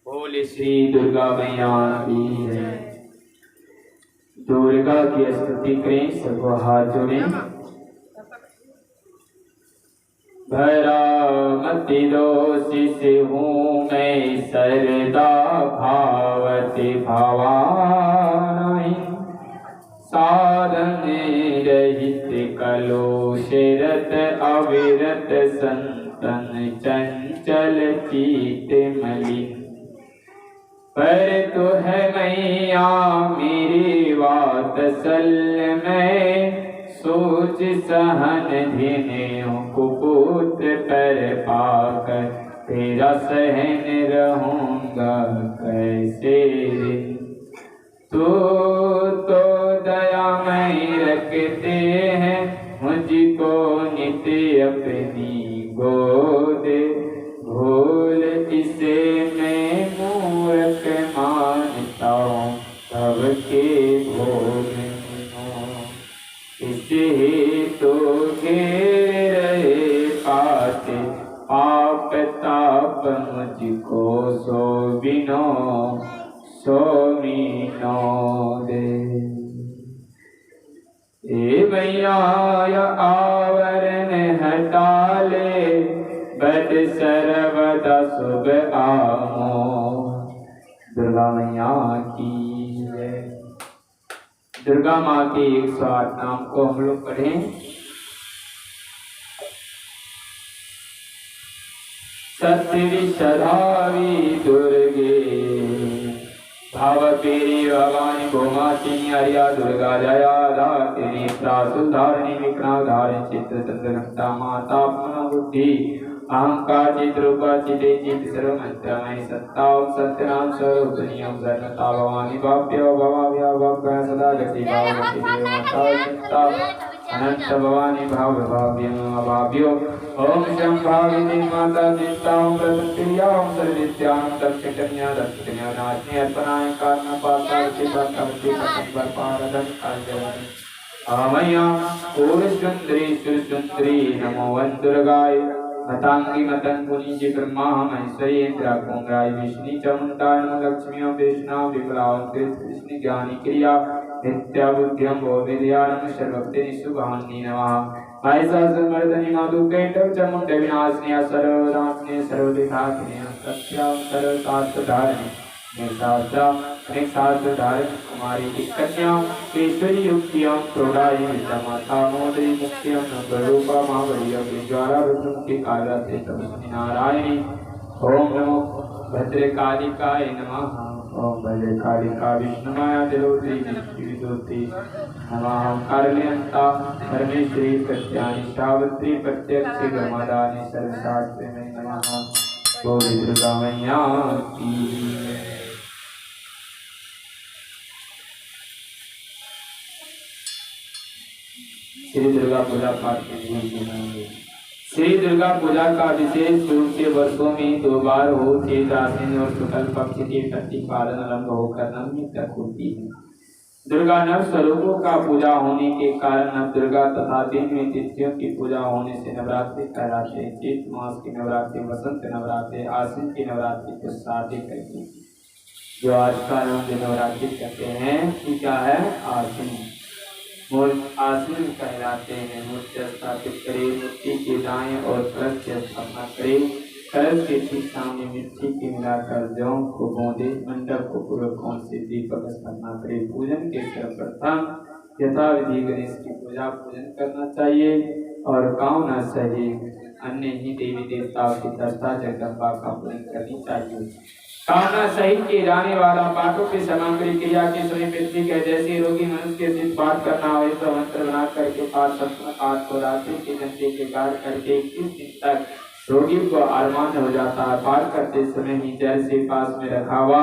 बोले श्री दुर्गा मैया की जय। दुर्गा की स्तुति करें, सबको हाथ जोड़े। भरा मति दोषी से हूँ मैं सरदा भावती भवानी, साधन रहित कलुषरत अविरत संतन चंचल चित मलिन। पर तो है मैया मेरी वात्सल्य में, सोच सहन धिन्यों कुपुत्र पर पाकर, तेरा सहन रहूंगा कैसे दिन। तो दयामय रखते हैं मुझको नित्य अपनी गोद, भूल इसे मैं मूर्ख मानता हूँ सबके भोग में। इसे तो घेर रहे पाते पाप ताप मुझको, सो मीनो दे। ए मैया आवरण हटा ले, बद सर्वदा शुभ आमो। दुर्गा मैया की जय। दुर्गा माँ के 108 नाम को हम लोग पढ़ें। सत्य सधावी दुर्गे, भावपेरी भवानी भौमासिनी हरिया दुर्गा जया धात्री, प्रासुधारिणी विघ्नधारिणी चित्ततंत्रघंटा माता मनोबुद्धि अहंकार चिद्रूपा चिदे चित सर्वमंत्रमय सत्ता सत्यनाम स्वरूपिणी सर्वता भवानी भाव्यो भवाभ्या भव्य सदा जगति भावती माता चित्ता अनंत भवानी भाव भाव्यो। ओम शंभाविनी माता चित्ता प्रसन्नप्रिया सर्वविद्यां दक्षिणकन्या दक्षिणकन्या नाचने अर्पणाय कारण पाता चित्तावती पतंबर पारदन काजवानी आमया ओर सुंदरी सुरसुंदरी नमो वन दुर्गाय। मतांगी मतन पुनीजी ब्रह्मा महेश्वरी इंद्रा कुंगाई विष्णु चामुंडा लक्ष्मी वैष्णव विमलावं कृष्ण ज्ञानी क्रिया नित्या बुद्धियं वो विद्यानं सर्वभक्ति निशुभान्नि नमः। महिषासुरमर्दिनी माधुकैटभ चामुण्ड विनाशिनी सर्वनाशिनी सर्वविघ्नाशिनी सत्यां सर्वशास्त्रधारिणी निशास्त्रधारिणी कुमारी की कन्या ईश्वरी युक्तियां प्रौढ़ाई विद्यामाता मोदरी मुक्तियां स्वरूपा महाबलिया ज्वाला विष्णुमुखी कालरात्रि तपस्विनी नारायणी। ओम नमो भद्रकालिकाय नमः। ओम भद्रकालिका विष्णुमाया दिलोत्री विष्णुदूती नमः। कारणेयंता परमेश्वरी प्रत्यानि सावित्री प्रत्यक्ष गमादानि सर्वशास्त्र में नमः। बोले दुर्गा मैया की। श्री दुर्गा पूजा पाठ के श्री दुर्गा पूजा का विशेष रूप से वर्षों में 2 बार हो, चैत आश्विन और शुक्ल पक्ष के प्रतिपादन आरंभ होकर नवमी तक होती है। दुर्गा नव स्वरूपों का पूजा होने के कारण नव दुर्गा तथा दिन में तिथियों की पूजा होने से नवरात्रि कहलाते हैं। चैत मास की नवरात्रि, वसंत नवरात्रि, आश्विन की नवरात्रि को शादी करके जो आज का नाम नवरात्रि कहते हैं, ये क्या है? आश्विन आश्विन कहलाते हैं। मूर्ति स्थापित करे, मूर्ति के दाएं और कलश की स्थापना करे, कलश के ठीक सामने मिट्टी के मिलाकर जौ को गोंदे, मंडप को पूर्व कोण से दीपक स्थापना करे। पूजन के सर्वप्रथम यथाविधि गणेश की पूजा पूजन करना चाहिए और कामना सहित अन्य ही देवी देवताओं की दर्शा जगदम्बा का पूजन करनी चाहिए। कामना सहित किए जाने वाला पाठों की सामग्री क्रिया के समय व्यक्ति के जैसे रोगी मनुष्य के दिन पाठ करना हो तो मंत्र बना करके पाठ को रात्रि के घंटे के गाढ़ करके 21 दिन तक रोगी को आराम हो जाता है। पाठ करते समय ही जल से पास में रखा हुआ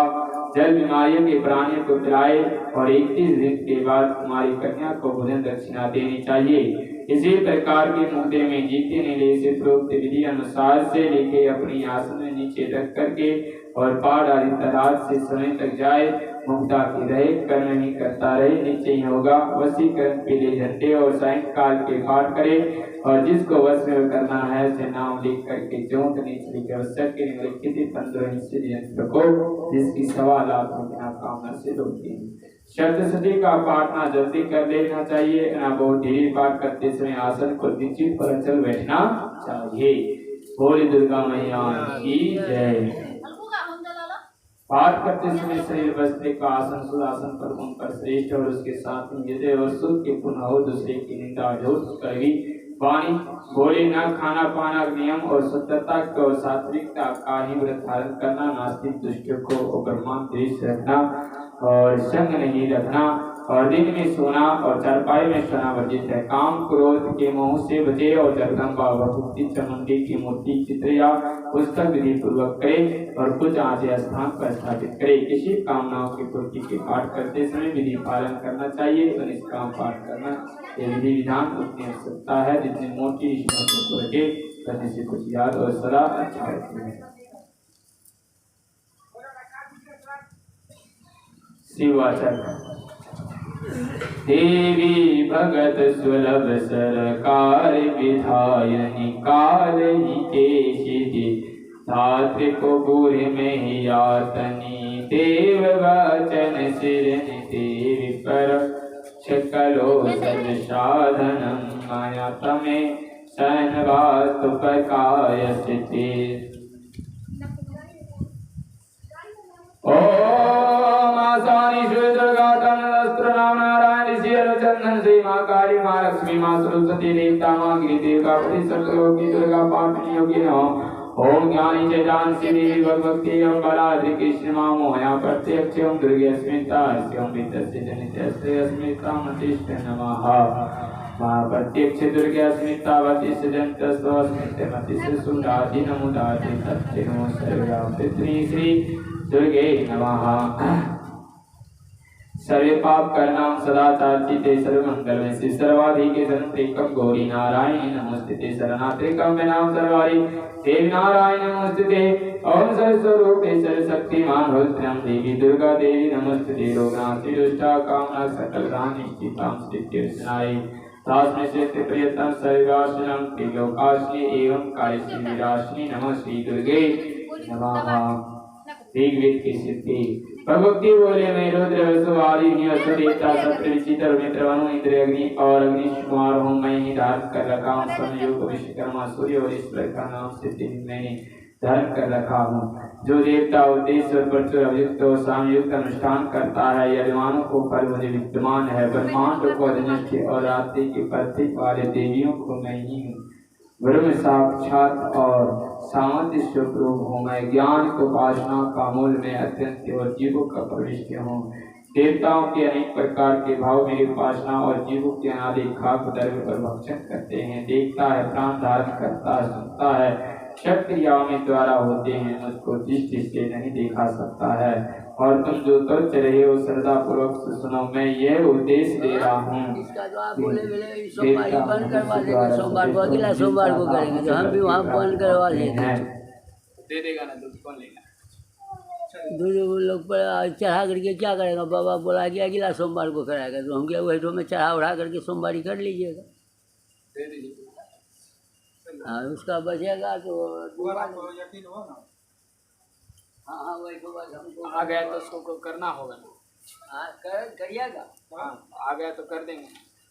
जल बीमारियों के प्राणियों को पिलाए और 31 दिन के बाद कुमारी कन्या को भोजन दक्षिणा देनी चाहिए। इसी प्रकार के मुद्दे में जीते नीले से प्रोक्त विधि अनुसार से लेके अपनी आसन में नीचे रख करके और पाठ आदि तराज से समय तक जाए मुक्ता की रहे, कर्म ही करता रहे, निश्चय ही होगा। वशीकरण पीले झंडे और सायंकाल के पाठ करे, और जिसको वश में करना है उसे नाम लिख करके चौंक नीचली के अवसर के निम्नलिखित 15 यंत्र को, जिसकी 1.25 लाख रुपया कामना से होती है। सप्तशती का पाठ ना जल्दी कर लेना चाहिए, ना बहुत धीरे पाठ करते समय आसन को नीचे पर चल बैठना चाहिए। बोली दुर्गा मैया की जय। पाठ करते समय शरीर बसने का आसन सुदासन पर उनपर श्रेष्ठ, और उसके साथ में यदि और सुख के पुनः हो, दूसरे की निंदा झूठ करवी वाणी बोले, न खाना पाना नियम और शुद्धता को सात्विकता का ही व्रत धारण करना, नास्तिक दुष्टों को ब्रह्मांड देश रखना और संग नहीं रखना, और दिन में सोना और चारपाई में सोना वर्जित है। काम क्रोध के मोह से बचे, और जगदम्बा भगवती चामुंडी की मूर्ति चित्र या पुस्तक विधि पूर्वक करे, और कुछ आचे स्थान पर स्थापित करे। किसी कामनाओं की पूर्ति के पाठ करते समय विधि पालन करना चाहिए, और इसका पाठ करना ये विधि विधान उतनी आवश्यकता है जितनी मोटी को रखे, करने से कुछ याद और सदा अच्छा होती है। शिवाचर देवी भगत सुलभ सरकार विधायनि, काल ही के धात्र को बूढ़ में ही यातनी, देव वचन सिरनि देवी पर छकलो सज साधनम, माया तमे सनवात पकायस्ते। ओम आसानी श्री दुर्गा तमस्त्र नाम नारायण ऋषि चंदन श्री माँ काली माँ लक्ष्मी माँ सरस्वती देवता माँ गिरी देवता पति सर्वलोकी दुर्गा पापिनी योगी नमः। ओम ज्ञानी च जानसी देवी भगवती ओम बलाद्रि कृष्ण माँ मोहया प्रत्यक्ष ओम दुर्गे स्मिता ओम वितस्य जनितस्य अस्मिता मतिष्ठ नमः। माँ प्रत्यक्ष दुर्गे स्मिता वतिष्ठ जनितस्य अस्मित मतिष्ठ सुराधि नमुदाधि सत्य नमो सर्वा पितृ श्री दुर्गे नमः। सर्वे पाप करनाम सदाचार चिते सर्व मंगल में श्री सर्वाधिके संतेकम गौरी नारायण नमस्ते शरणात्रिकम में नाम सर्वारी देवी नारायण नमस्ते। ओम सर्वस्वरूपे सर्वशक्तिमान होत्रम देवी दुर्गा देवी नमस्ते। रोगनाशी दुष्टा कामना सकल रानी सीताम सिद्धिर्शनाय तास्मै श्री प्रियतम सर्वासनम त्रिलोकाश्नी एवं कायश्री विराश्नी नमः श्री दुर्गे नमः। ऋग्वेद की सिद्धि भगवती बोले मैं रुद्र वसुवादी देवता सत्र विचित्र मित्र वनु इंद्र अग्नि और अग्नि कुमार हूँ। मैं ही धारण कर रखा हूँ संयोग विश्वकर्मा सूर्य और ईश्वर का नाम सिद्धि मैंने धारण कर रखा हूँ। जो देवता उद्देश्य और प्रचुर अभियुक्त और सामयुक्त अनुष्ठान करता है, यजमानों को फल मुझे विद्यमान है। ब्रह्मांड को अधिनिष्ठ और रात्रि के प्रतीक वाले देवियों को मैं ही हूँ। ब्रह्म साक्षात और सामर्थ्य स्वरूप हूँ। मैं ज्ञान को उपासना का मूल में अत्यंत और जीवों का प्रविष्ट हूँ। देवताओं के अनेक प्रकार के भाव मेरी उपासना और जीवों के अनादि खाक द्रव्य पर भक्षण करते हैं। देखता है, प्राण धारण करता है, सुनता है, सब क्रियाओं में द्वारा होते हैं, मुझको दृष्टि से नहीं देखा सकता है। और तुम जो सोच रहे हो श्रद्धा पूर्वक सुनो, मैं यह उद्देश्य दे रहा हूँ। सोमवार को अगला सोमवार को करेंगे, तो हम भी वहाँ बंद करवा लेंगे। दे देगा ना दूध, कौन लेगा? दूध लोग पर चढ़ा करके क्या करेगा? बाबा बोला कि अगला सोमवार को कराएगा, तो हम क्या वही तो में चढ़ा उड़ा करके सोमवारी कर लीजिएगा। दे दीजिए। हाँ, उसका बचेगा तो हाँ वही तो बस हमको आ गया तो उसको करना होगा ना। हाँ करिएगा। हाँ आ गया तो कर देंगे।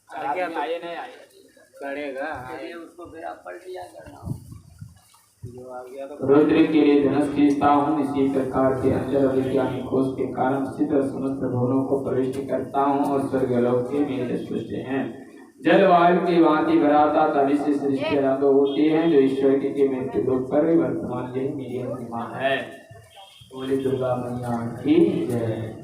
आ गया तो आए नहीं आए करेगा। उसको फिर आप पढ़ लिया करना। रुद्र के लिए धनुष खींचता हूँ, इसी प्रकार के अंदर विज्ञानिक कोष के कारण सिद्ध और समस्त भवनों को प्रविष्ट करता हूँ, और स्वर्गलोक के मेरे सृष्टि हैं। जलवायु की भांति भराता तभी से सृष्टि आरंभ होती है, जो ईश्वर के मृत्यु लोक पर वर्तमान यही मेरी महिमा है। बोली दुर्गा मैया की जय।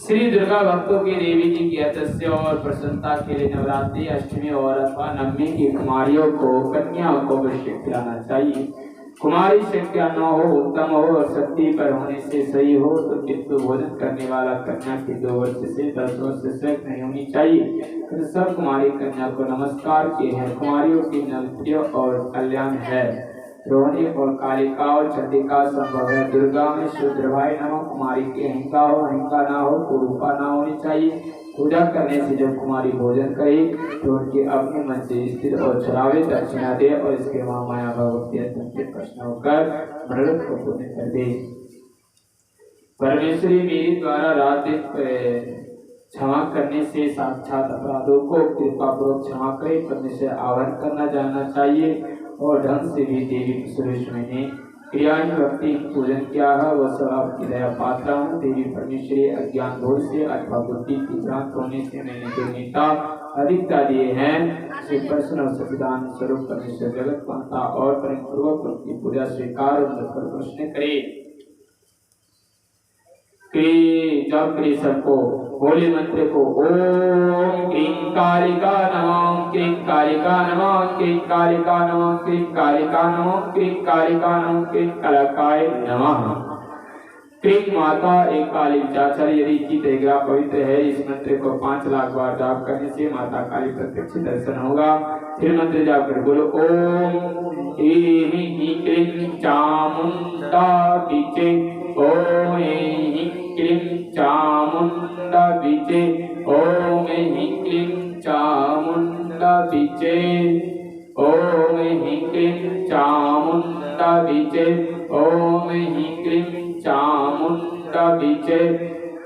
श्री दुर्गा भक्तों की देवी जी की अतस्य और प्रसन्नता के लिए नवरात्रि, अष्टमी और अथवा नवमी की कुमारियों को, कन्याओं को अभिषेक खिलाना चाहिए। कुमारी संख्या 9 हो, उत्तम हो और शक्ति पर होने से सही हो तो किंतु भोजन करने वाला कन्या की 2 वर्ष से 10 वर्ष से नहीं होनी चाहिए। तो सब कुमारी कन्या को नमस्कार के हैं। कुमारियों की नृत्य और कल्याण है। रोहिणी और कालिका और चंडिका संभव है। दुर्गा में शुद्रभाई नमः। कुमारी की अहिंसा हो, अहिंसा ना हो तो रूपा ना होनी चाहिए। पूजा करने से जब कुमारी भोजन करे तो उनके अपने मन से स्थिर और चढ़ावे दक्षिणा दे और इसके वहाँ माया भगवती से प्रश्न होकर मृत को पुण्य कर दे। परमेश्वरी मेरी द्वारा रात दिन क्षमा करने से साक्षात अपराधों को कृपा पूर्वक क्षमा करे। परमेश्वर आह्वान करना जानना चाहिए और ढंग से भी देवी सुरेश मैंने क्रिया भक्ति पूजन किया है वह सब आपकी दया पात्र हूँ। देवी परमेश्वरी अज्ञान दोष से अथवा बुद्धि की भ्रांत होने से मैंने जो नेता अधिकता दिए हैं श्री प्रसन्न और सचिदान स्वरूप परमेश्वर जगत माता और प्रेम पूर्वक उनकी पूजा स्वीकार और प्रश्न करे। जब करी सबको होली मंत्र को ओम क्रीं कालिका नमः, क्रीं कालिका नमः, क्रीं कालिका नमः, क्रीं कालिका नमः, क्रीं कालिका नमः, क्रीं कालिकाय नमः। क्रीं माता एक काली चाचर यदि चित एग्रा पवित्र है। इस मंत्र को 5 लाख बार जाप करने से माता काली प्रत्यक्ष दर्शन होगा। फिर मंत्र जाप कर बोलो ओम क्रीं चामुंडा बीचे, ओम क्लीं चामुंडा बीचे, ओम क्लीं चामुंडा बीचे, ओम क्लीं चामुंडा बीचे, ओम क्लीं चामुंडा बीचे।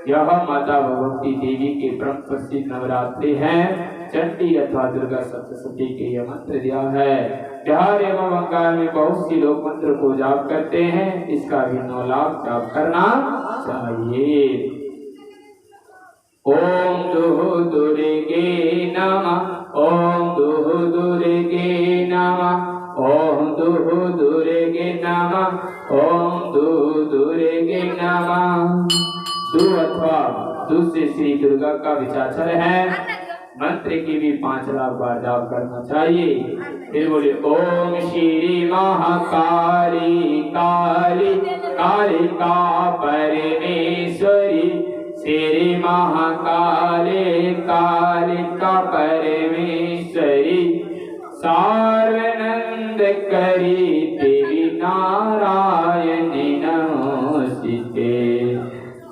यह माता भगवती देवी के परम प्रसिद्ध नवरात्रि हैं। चंडी अथवा दुर्गा सप्तशती के यह मंत्र दिया है। बिहार एवं बंगाल में बहुत सी लोग मंत्र को जाप करते हैं। इसका भी 9 लाख जाप करना चाहिए। ओम दुर्गे नमः, ओम दुर्गे नमः, ओम दुर्गे नमः, ओम दुर्गे नमः। दु अथवा दु से श्री दुर्गा का विचार है। मंत्र की भी 5 लाख बार जाप करना चाहिए। फिर बोले ओम श्री महाकाली काली कालिका परमेश्वरी, श्री महाकाली कालिका परमेश्वरी, सर्वानंद करी देवी नारायणी नमोस्तुते,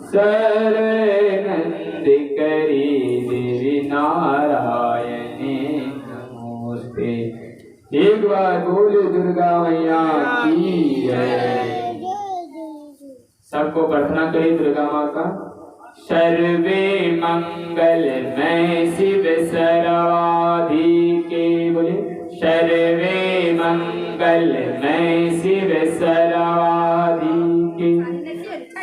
सर्वानंद करी देवी नारायणी नमोस्ते। एक बार बोले दुर्गा मैया की जय। सबको प्रार्थना करें दुर्गा माँ का। सर्वे मंगलमय शिव सर्वाधिके, बोले सर्वे मंगलमय शिव सर्वाधिके,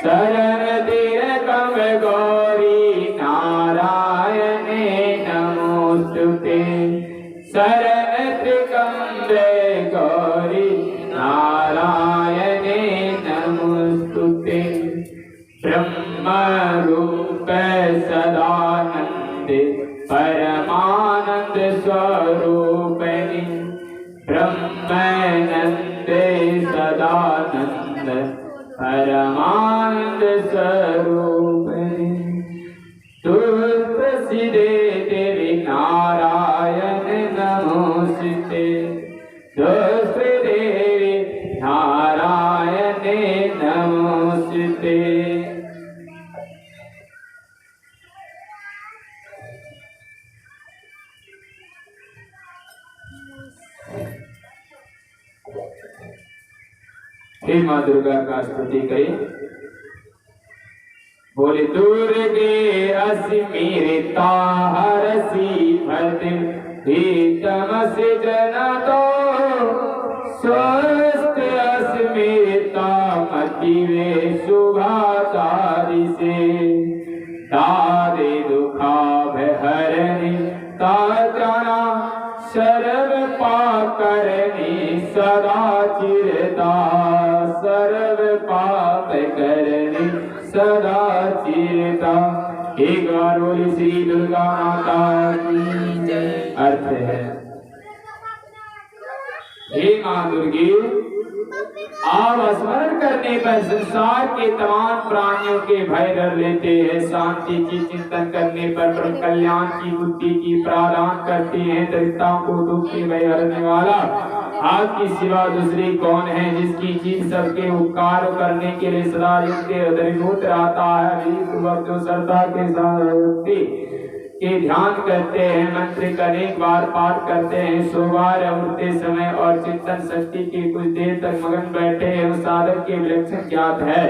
शरण तीर्थम गौरी नारायणे नमोस्तुते, शरण त्रिकंबे गौरी नारायणे नमोस्तुते। ब्रह्म रूप सदानंद परमानंद स्वरूपिणी, ब्रह्मानंद सदानंद परमानंद स्वरूपिणी, प्रसिद्धे देवी नारायण नमोस्तुते, देवी नारायण नमोस्तुते। हे माँ दुर्गा का स्तुति करें। बोले दुर्गे अस्मिता हरसी भद्र तमसि जनतो, स्वस्थ अस्मिता मतिवे शुभाचारि से, तारे दुखा हरणी ताजना सर्व पाकरणी सदा चिरता, सर्व पाप करणी सदा चिरता। एक बार बोली श्री दुर्गा माता की जय। अर्थ है हे माँ दुर्गे आप स्मरण करने पर संसार के तमाम प्राणियों के भय डर लेते हैं। शांति की चिंतन करने पर परम कल्याण की बुद्धि की प्रादान करते हैं। दरिद्रताओं को दुख के भय हरने वाला आपकी सिवा दूसरी कौन है, जिसकी चीज सबके उपकार करने के लिए सदा युक्त दरिद्र रहता है। जो श्रद्धा के साथ के ध्यान करते हैं, मंत्र का अनेक बार पाठ करते हैं, 100 बार उठते समय और चिंतन शक्ति के कुछ देर तक मगन बैठे हैं, उस साधक के विलक्षण ज्ञात है।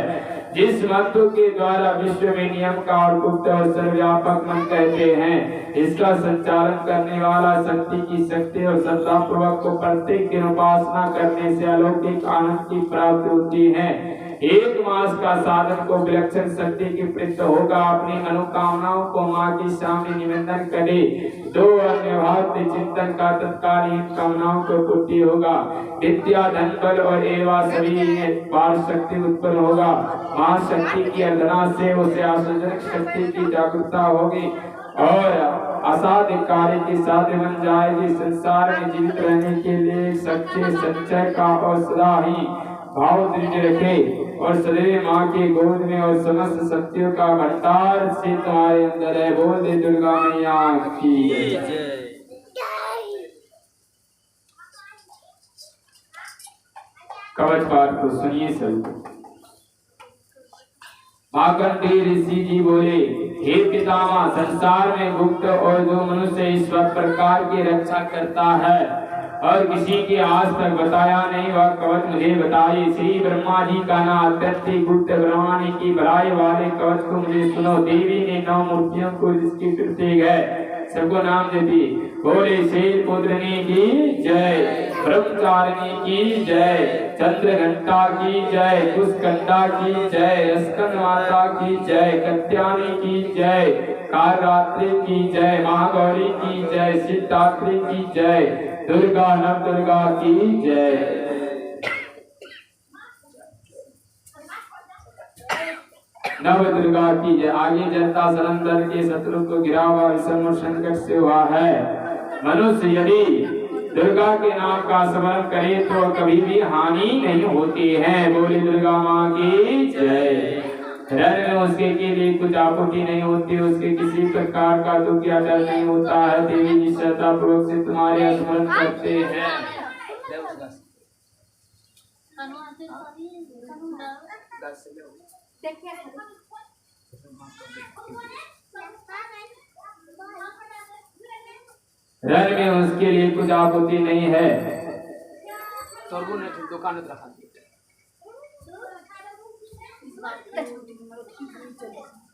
जिस मंत्र के द्वारा विश्व में नियम का और गुप्त और सर्वव्यापक मन कहते हैं, इसका संचालन करने वाला शक्ति की शक्ति और श्रद्धा पूर्वक को प्रत्येक दिन उपासना करने से अलौकिक आनंद की प्राप्ति होती है। 1 मास का साधन को विलक्षण शक्ति की प्राप्त होगा। अपनी अनुकामनाओं को माँ के सामने निवेदन करे, 2 अन्य भाव चिंतन का तत्कालीन कामनाओं को पूर्ति होगा। विद्या धन बल और एवं सभी बाल शक्ति उत्पन्न होगा। माँ शक्ति की अर्धना से उसे आश्चर्यजनक शक्ति की जागरूकता होगी और असाध्य कार्य की साध्य बन जाएगी। संसार में जीवित रहने के लिए सच्चे सच्चाई का और सदा ही भाव दृढ़ रखे और सदैव माँ के गोद में और समस्त शक्तियों का भंडार से तुम्हारे अंदर है। बोल दे दुर्गा मैया की जय। कवच पाठ को सुनिए सब। मार्कंडेय ऋषि जी बोले, हे पितामह, संसार में गुप्त और जो मनुष्य इस प्रकार की रक्षा करता है और किसी के आज तक बताया नहीं, वह कवच मुझे बताइए। श्री ब्रह्मा जी का नाम अत्यंत गुप्त ब्रह्माणी की भलाई वाले कवच को मुझे सुनो। देवी ने 9 मूर्तियों को जिसकी प्रतीक है सबको नाम देती। बोले शैल पुत्रनी की जय, ब्रह्मचारिणी की जय, चंद्र घंटा की जय, कुशकंडा की जय, स्कंद माता की जय, कत्यानी की जय, कालरात्रि की जय, महागौरी की जय, सिद्धात्री की जय, दुर्गा नव दुर्गा की जय। नव दुर्गा की जय। आगे जनता सलंदर के शत्रु को गिरा हुआ विषम संकट से हुआ है। मनुष्य यदि दुर्गा के नाम का स्मरण करे तो कभी भी हानि नहीं होती है। बोले दुर्गा माँ की जय। हृदय में उसके के लिए कुछ आपत्ति नहीं होती, उसके किसी प्रकार का दुख या डर नहीं होता है। देवी जी श्रद्धा पूर्वक से तुम्हारे स्मरण करते हैं। हृदय में उसके लिए कुछ आपत्ति नहीं है। दुकान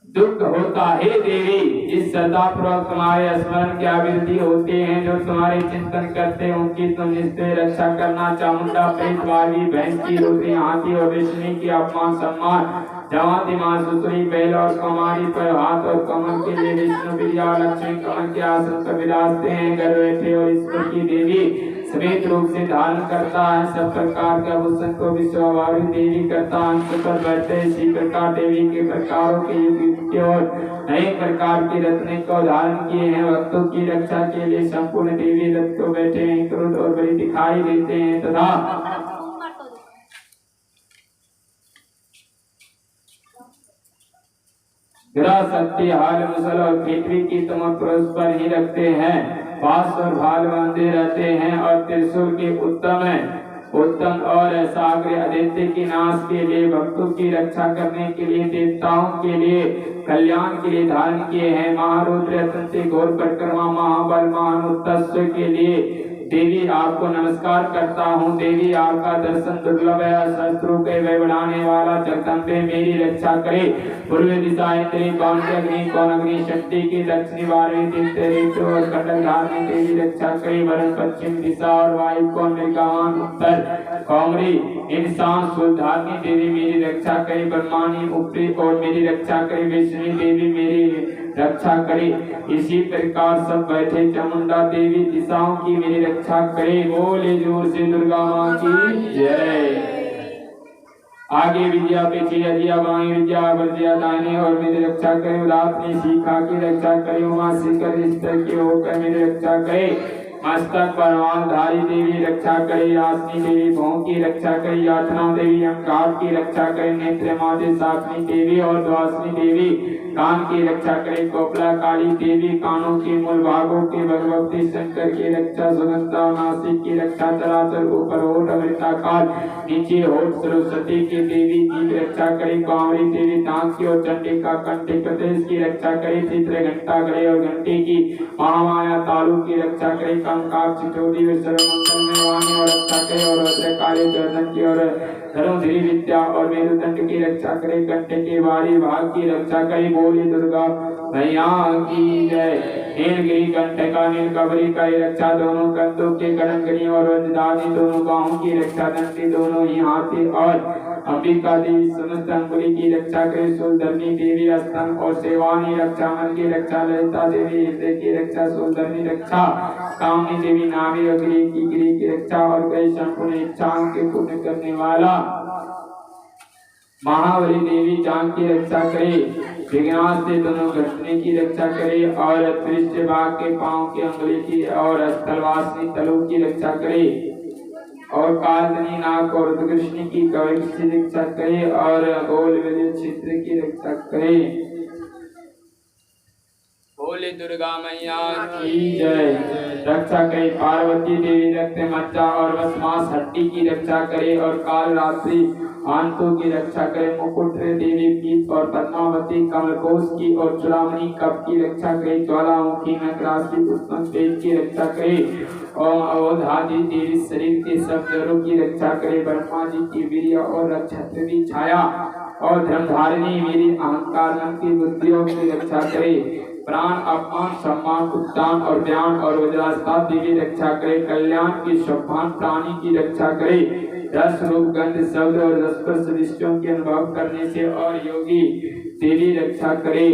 दुख होता है देवी, इस श्रद्धा पूर्वक तुम्हारे स्मरण की आवृत्ति होते हैं। जो तुम्हारे चिंतन करते हैं उनकी तुम निश्चय रक्षा करना। चामुंडा प्रेत वाली भैंस की रोटी हाथी और रेशमी की अपमान सम्मान जवाती मां सुसुरी बैल और कमारी पर हाथ और कमल के लिए विष्णु विद्या लक्ष्मी कमल के आसन पर विराजते हैं। घर बैठे और ईश्वर की देवी समेत रूप से धारण करता है। सब प्रकार के आभूषण को विश्वभावी देवी करता अंश पर बैठे। इसी प्रकार देवी के प्रकारों के युक्त और नए प्रकार के रत्न को धारण किए हैं। भक्तों की रक्षा के लिए संपूर्ण देवी रथ को बैठे हैं, क्रोध और बलि दिखाई देते हैं तथा शक्ति हाल मुसल और पृथ्वी की तुम क्रोध पर ही रखते हैं। पास और भाल बांधे रहते हैं और त्रिशूल के उत्तम और सागर आदित्य के नाश के लिए भक्तों की रक्षा करने के लिए देवताओं के लिए कल्याण के लिए धारण किए हैं। महारुद्र अत्यंत घोर परिक्रमा महाबल महानुत्तस्व के लिए देवी आपको नमस्कार करता हूँ। देवी आपका दर्शन दुर्लभ है। शत्रु के भय बढ़ाने वाला जगदम्बे मेरी रक्षा करे। पूर्व दिशा इंद्री कौन के अग्नि कौन अग्नि शक्ति की दक्षिणी बारहवीं तीर्थ ऋतु और कटक धारणी देवी रक्षा करे। वरुण पश्चिम दिशा और वायु कौन मृगावान उत्तर कौमरी इंसान सुधारनी देवी मेरी रक्षा करे। ब्रह्मानी ऊपरी और मेरी रक्षा करे। विष्णु देवी मेरी रक्षा करे। इसी प्रकार सब बैठे चामुंडा देवी दिशाओं की मेरी रक्षा करे। बोले जोर से दुर्गा माँ की जय। आगे विद्या पीछे अजिया बाई विद्या वर्जिया दाहिने और मेरी रक्षा करे। उदात ने शिखा की रक्षा करे। उमा शिखर स्तर के होकर मेरी रक्षा करे। मस्तक परवान धारी देवी रक्षा करे, आसनी देवी भों की रक्षा करे, यातना देवी अंगाट की रक्षा करे, नेत्र माते सासनी देवी और द्वासनी देवी कान की रक्षा करे, कोपला काली देवी कानों के मूल भागों के भगवती शंकर की रक्षा, सुगंधा नासिक की रक्षा, चराचर ऊपर होठ अमृता काल नीचे होठ सरस्वती की देवी की रक्षा करे, कांवरी देवी दांत की और चंडिका कंठी प्रदेश की रक्षा करे, चित्र घंटा गले और घंटे की महामाया तालु की रक्षा करे, कंकाक्ष चौदी सर्वमंगल में वाणी और रक्षा करे, और वज्रकाली गर्दन की और धनुधरी विद्या और मेरुदंड की रक्षा करे, कंठे के बारी भाग की रक्षा करे, बोली दुर्गा मैया की जय। नीलगिरी कंठ का नीलकबरी का रक्षा, दोनों कंधों के कड़ंगनी और वज्रदानी दोनों बाहों की रक्षा, दंती दोनों ही हाथी और अंबिका देवी समस्त अंगुली की रक्षा करे, सुलधरनी देवी स्तन और सेवानी रक्षा, मन की रक्षा, ललिता देवी हृदय की रक्षा, सुलधरनी रक्षा, कामनी देवी नाभि और गिरी की रक्षा, और कई संपूर्ण इच्छाओं के पूर्ण करने वाला महाबली देवी जांग की रक्षा करे, विघ्नाश से दोनों घटने की रक्षा करे, और त्रिष्ट बाघ के पांव की अंगुली की और स्थलवासिनी तलु की रक्षा करे, और कालदनी नाग और कृष्ण की कवच की रक्षा करे, और गोल विजय क्षेत्र की रक्षा करे। बोले दुर्गा मैया की जय। रक्षा करे पार्वती देवी रक्त मज्जा और वसमास हड्डी की रक्षा करे, और काल रात्रि आंतों की रक्षा करे, मुकुट देवी पीत और पद्मावती कमलकोश की और चुड़ामणि कप की रक्षा करे, ज्वालामुखी नटराज उत्तम तेज की रक्षा करे, और अवधादी देवी शरीर के सब जड़ों की रक्षा करे, ब्रह्मा जी की वीर्य और नक्षत्र की छाया और धर्मधारिणी मेरी अहंकार मन की बुद्धियों की रक्षा करे, प्राण अपमान सम्मान उत्तान और ज्ञान और वज्रास्ता देवी रक्षा करे, कल्याण की शोभान प्राणी की रक्षा करे, रस रूप गंध शब्द और रसस्पर्श विषयों के अनुभव करने से और योगी देवी रक्षा करे,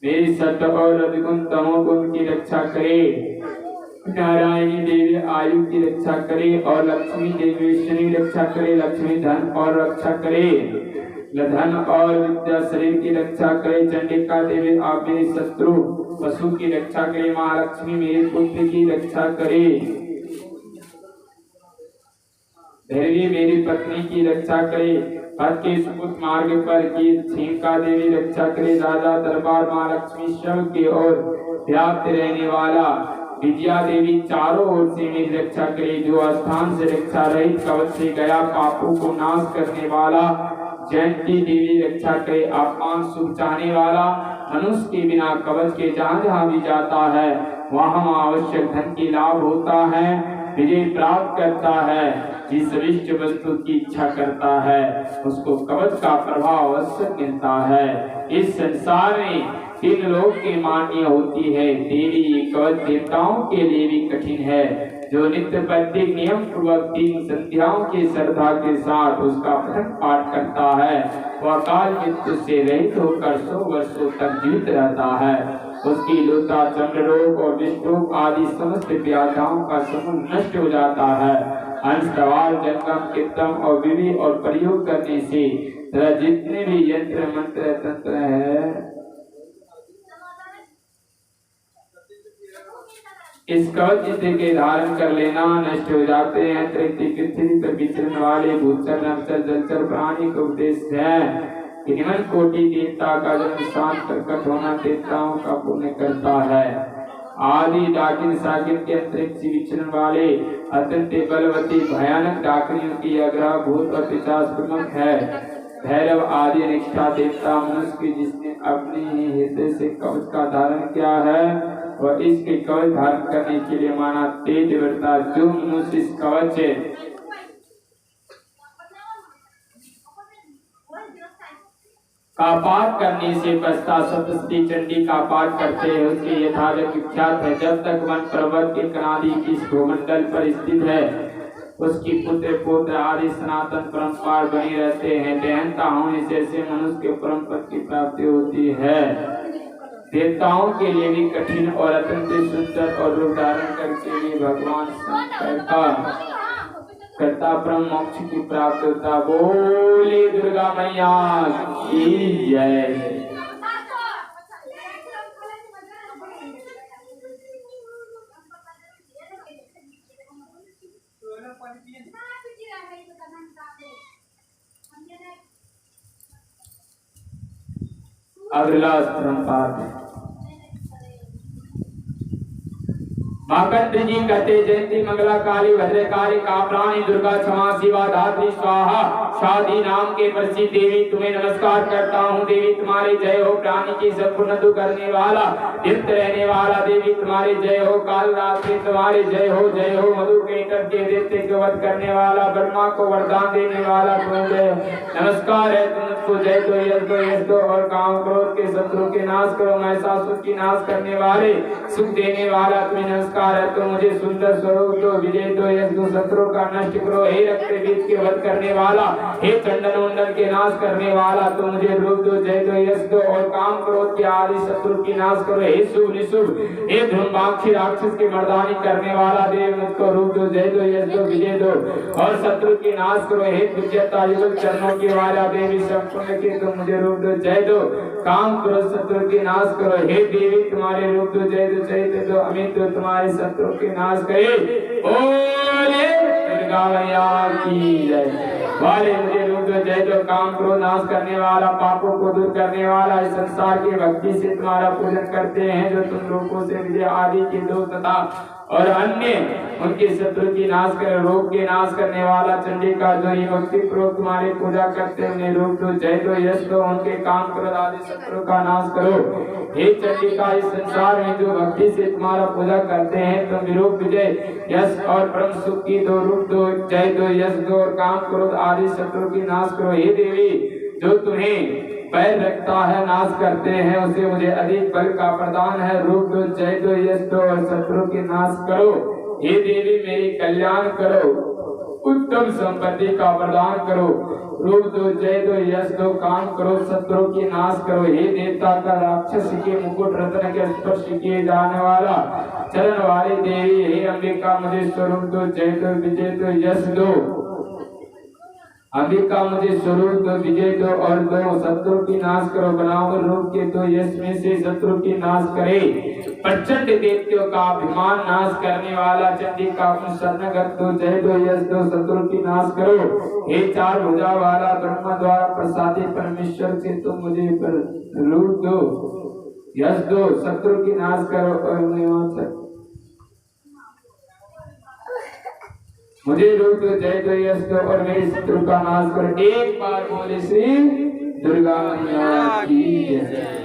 मेरी सत्व और रजगुण तमोगुण की रक्षा करे, नारायणी देवी आयु की रक्षा करे, और लक्ष्मी देवी विष्णु रक्षा करे, लक्ष्मी धन और रक्षा करे, धन और विद्या शरीर की रक्षा करे, चंडिका देवी आप मेरे शत्रु पशु की रक्षा करे, महालक्ष्मी मेरे पुत्र की रक्षा करे, भैरवी मेरी पत्नी की रक्षा करे, पद के सुपुत मार्ग पर की छींका देवी रक्षा करे, राजा दरबार महालक्ष्मी शव की ओर व्याप्त रहने वाला विद्या देवी चारों ओर से मेरी रक्षा करे, जो स्थान से रक्षा रहित कवच से गया पापों को नाश करने वाला जयंती देवी रक्षा करे, अपमान सुख चाहने वाला मनुष्य के बिना कवच के जहाँ जहाँ भी जाता है वहाँ आवश्यक धन की लाभ होता है, विजय प्राप्त करता है, जिस विष्ट वस्तु की इच्छा करता है उसको कवच का प्रभाव अवश्य मिलता है। इस संसार में तीन लोक की मान्य होती है देवी, कवच देवताओं के लिए भी कठिन है, जो नित्य प्रत्येक नियम पूर्वक 3 संध्याओं की श्रद्धा के साथ उसका पठन पाठ करता है वह काल मृत्यु से रहित होकर 100 वर्षों तक जीवित रहता है। उसकी लूता चंद्र रोग और विष रोग आदि समस्त व्याधियों का समूल नष्ट हो जाता है। अंश सवाल जंगम कीर्तन और विधि और प्रयोग करने से जितने भी यंत्र मंत्र तंत्र है इस कवच के धारण कर लेना नष्ट हो जाते हैं। पृथ्वी पर विचरण वाले भूचर नक्षर जलचर प्राणी का उपदेश है कि निम्न कोटि देवता का जन्म शांत प्रकट होना देवताओं का पुण्य करता है। आदि डाकिन साकिन के अंतरिक्ष विचरण वाले अत्यंत बलवती भयानक डाकनियों की अग्रह भूत और पिशाच प्रमुख है। भैरव आदि निष्ठा देवता मनुष्य की जिसने अपने ही हृदय से कवच का धारण किया है और इसके कवच धारण करने के लिए माना तेज वर्ता जो मनुष्य इस कवच का पाठ करने से बचता सप्तशती चंडी का पाठ करते हैं उसके यथार्थ विख्यात है। जब तक मन पर्वत के कनादी इस भूमंडल पर स्थित है उसकी पुत्र पौत्र आदि सनातन परंपरा बनी रहते हैं। देहनता होने से ऐसे मनुष्य के परम पद की प्राप्ति होती है। देवताओं के लिए भी कठिन और अत्यंत सुंदर और रूप धारण करके भी भगवान शंकर करता परम मोक्ष की प्राप्त होता। बोले दुर्गा मैया की जय। अगला स्तोत्र पाठ है। माकंद जी कहते जयंती मंगला काली भद्रकाली कामरानी दुर्गा क्षमा शिवा धात्री स्वाहा शादी नाम के प्रसिद्ध देवी तुम्हें नमस्कार करता हूँ। देवी तुम्हारी जय हो, प्राणी की संपूर्ण दुख करने वाला नित्य रहने वाला देवी तुम्हारी जय हो, काल रात्रि तुम्हारी जय हो। जय हो मधु के तट के देवते को वध करने वाला, ब्रह्मा को वरदान देने वाला तुम जय हो। नमस्कार है तुमको जय दो यश दो और काम क्रोध के शत्रु के नाश करो, महिषासुर की नाश करने वाले सुख देने वाला तुम्हें नमस्कार है। तो मुझे सुंदर स्वरूप दो, विजय दो, यश दो, शत्रु का नष्ट करो, हे रक्त बीज के वध करने वाला, हे चंदन मंडल के नाश करने वाला, तो मुझे रूप दो, जय दो, यश दो और काम क्रोध के आदि शत्रु की नाश करो, हे शुभ निशुभ, हे धर्माक्षी राक्षस की मर्दानी करने वाला देव मुझको रूप दो, जय दो, यश दो, विजय दो और शत्रु की नाश करो, हे विजयता युगल चरणों की वाला देवी संपूर्ण के तुम मुझे रूप दो, जय दो, काम क्रोध शत्रु की नाश करो, हे देवी तुम्हारे रूप दो, जय दो, जय दो, अमित तुम्हारे शत्रु के नाश करे, बोले दुर्गा मैया की जय। वाले मुझे रूप दो, जय दो, काम क्रोध नाश करने वाला, पापों को दूर करने वाला, इस संसार की भक्ति से तुम्हारा पूजन करते हैं जो तुम लोगों से विजय आदि के दोष तथा और अन्य उनके शत्रु की नाश कर रोग के नाश करने वाला चंडिका जो ही भक्ति पूर्वक तुम्हारी पूजा करते उन्हें रूप दो, जय दो, यश दो, उनके काम क्रोध आदि शत्रु का नाश करो, हे चंडिका इस संसार में जो भक्ति से तुम्हारा पूजा करते हैं तुम विरूप विजय यश और ब्रह्म सुख की दो रूप दो, जय दो, यश दो और काम क्रोध आदि शत्रु की नाश करो, हे देवी जो तुम्हें पैर रखता है नाश करते हैं उसे मुझे अधिक बल का प्रदान है, रूप दो, जय दो, यश दो और शत्रु के नाश करो, हे देवी मेरी कल्याण करो, उत्तम संपत्ति का प्रदान करो, रूप दो, जय दो, यश दो, काम करो, शत्रु की नाश करो, हे देवता का राक्षस के मुकुट रत्न के स्पर्श किए जाने वाला चरण वाली देवी, हे अंबिका मुझे स्वरूप दो, जय दो, विजय दो, यश दो, अंबिका मुझे स्वरूप दो, विजय दो और दो, शत्रु की नाश करो, बनाओ रूप के दो, यश में से शत्रु की नाश करे, प्रचंड देवताओं का अभिमान नाश करने वाला चंडिका शरणगत दो, जय दो, यश दो, शत्रु की नाश करो, हे चार भुजा वाला ब्रह्म द्वारा प्रसादित परमेश्वर से तुम मुझे रूप दो, यश दो, शत्रु की नाश करो और मुझे रूप दो, जय दो, यश दो और मेरे शत्रु का नाश करो। एक बार बोले श्री दुर्गा मैया की जय।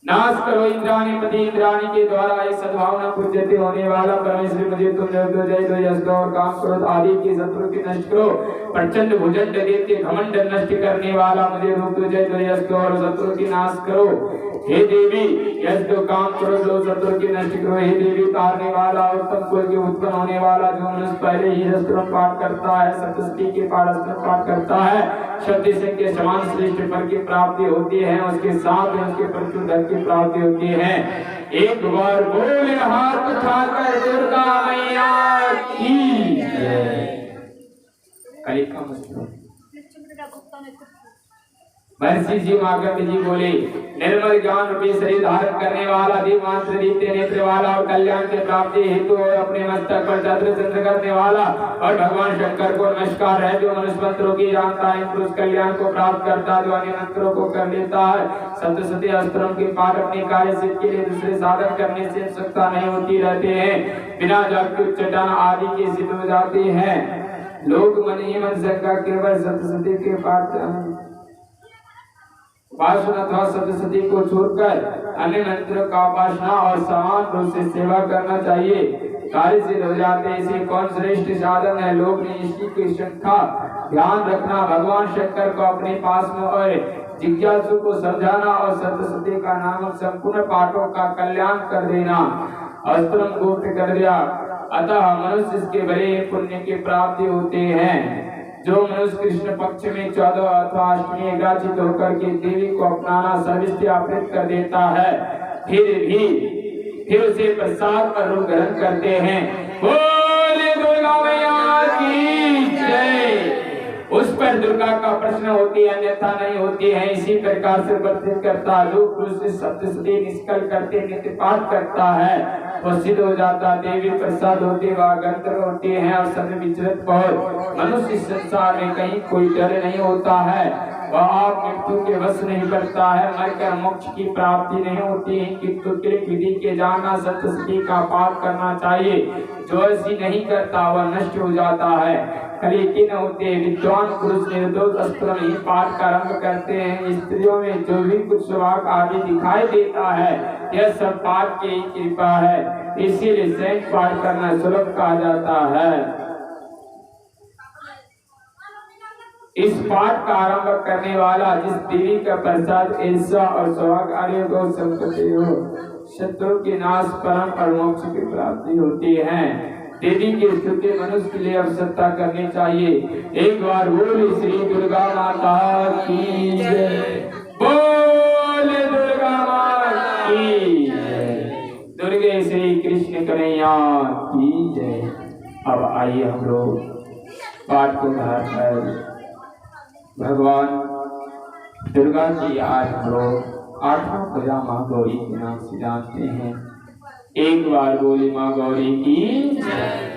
नाश करो इंद्राणी पति इंद्राणी के द्वारा एक सद्भावना पूज्यते होने वाला परमेश्वर मुझे तुम जय दो, यश दो और काम क्रोध आदि के शत्रु की नष्ट करो, प्रचंड भुजंड देते घमंड नष्ट करने वाला मुझे रूप दो, जय दो, यश दो और शत्रु की नाश करो, हे देवी यश दो, काम क्रोध दो, शत्रु की नष्ट करो, हे देवी तारने वाला उत्तम कुल के उत्पन्न होने वाला जो मनुष्य पहले ही स्तोत्र पाठ करता है सप्तशती के पाठ करता है शक्ति सिंह के समान श्रेष्ठ फल की प्राप्ति होती है, उसके साथ में उसके प्रचुर धन की प्राप्ति होती है। एक बार बोले हाथ उठाकर दुर्गा मैया की जय। कली का महर्षि जी मार्कंड जी बोले निर्मल ज्ञान रूपी शरीर धारण करने वाला दिव्यांश दीप्त नेत्र वाला और कल्याण के प्राप्ति हेतु और अपने मस्तक पर छत्र चंद्र करने वाला और भगवान शंकर को नमस्कार है जो मनुष्य मंत्रों की जानता है पुरुष कल्याण को प्राप्त करता है जो अन्य मंत्रों को कर लेता है। सप्तशती अस्त्रों के पाठ अपने कार्य सिद्ध के लिए दूसरे साधन करने से आवश्यकता नहीं होती रहते हैं, बिना जप की उच्चारण आदि के सिद्ध हो जाते हैं। लोग मन ही मन शंका केवल सप्तशती के पाठ उपासना अथवा सप्तशती को छोड़कर अन्य मंत्रों का उपासना और समान रूप से सेवा करना चाहिए, कार्य सिद्ध हो जाते। इसे कौन श्रेष्ठ साधन है? लोग ने इसी की शंका ध्यान रखना, भगवान शंकर को अपने पास में और जिज्ञासु को समझाना और सप्तशती का नामक संपूर्ण पाठों का कल्याण कर देना। अस्त्र गुप्त कर दिया, अतः मनुष्य इसके बड़े पुण्य की प्राप्ति होते हैं। जो मनुष्य कृष्ण पक्ष में 14 अथवा अष्टमी एकादशी होकर के देवी को अपनाना सर्वस्यापृत कर देता है, फिर उसे प्रसाद पर रूप ग्रहण करते हैं। बोले दुर्गा मैया की जय। उस पर पर दुर्गा का प्रश्न होती है, अन्यथा नहीं होती है। इसी प्रकार से वर्तित करता जो पुरुष सप्तशती निष्कल करते नित्य पाठ करता है वो सिद्ध हो जाता। देवी प्रसाद होती वह गंत्र होती है और सब विचलित बहुत। मनुष्य संसार में कहीं कोई डर नहीं होता है, वह आप मृत्यु के वश नहीं करता है, मरकर मोक्ष की प्राप्ति नहीं होती है। किंतु विधि के जानना सप्तशती का पाठ करना चाहिए। जो ऐसी नहीं करता वह नष्ट हो जाता है। लेकिन होते विद्वान पुरुष निर्दोष अस्त्र में ही पाठ का आरंभ करते हैं। स्त्रियों में जो भी कुछ स्वभाव आदि दिखाई देता है यह सब पाठ की ही कृपा है, इसीलिए सैंक पाठ करना सुलभ कहा जाता है। इस पाठ का आरंभ करने वाला जिस देवी का प्रसाद ऐसा और सौभाग्य को संपत्ति हो, शत्रु के नाश परम और मोक्ष की प्राप्ति होती है। देवी की स्तुति मनुष्य के लिए अवसरता करनी चाहिए। एक बार बोले श्री दुर्गा माता की जय, बोले दुर्गा माता की जय, दुर्गे श्री कृष्ण कन्हैया की जय। अब आइए हम लोग पाठ को धार भगवान दुर्गा की आज हम लोग 8वां पूजा माँ गौरी के नाम से जानते हैं। एक बार बोली माँ गौरी की जय।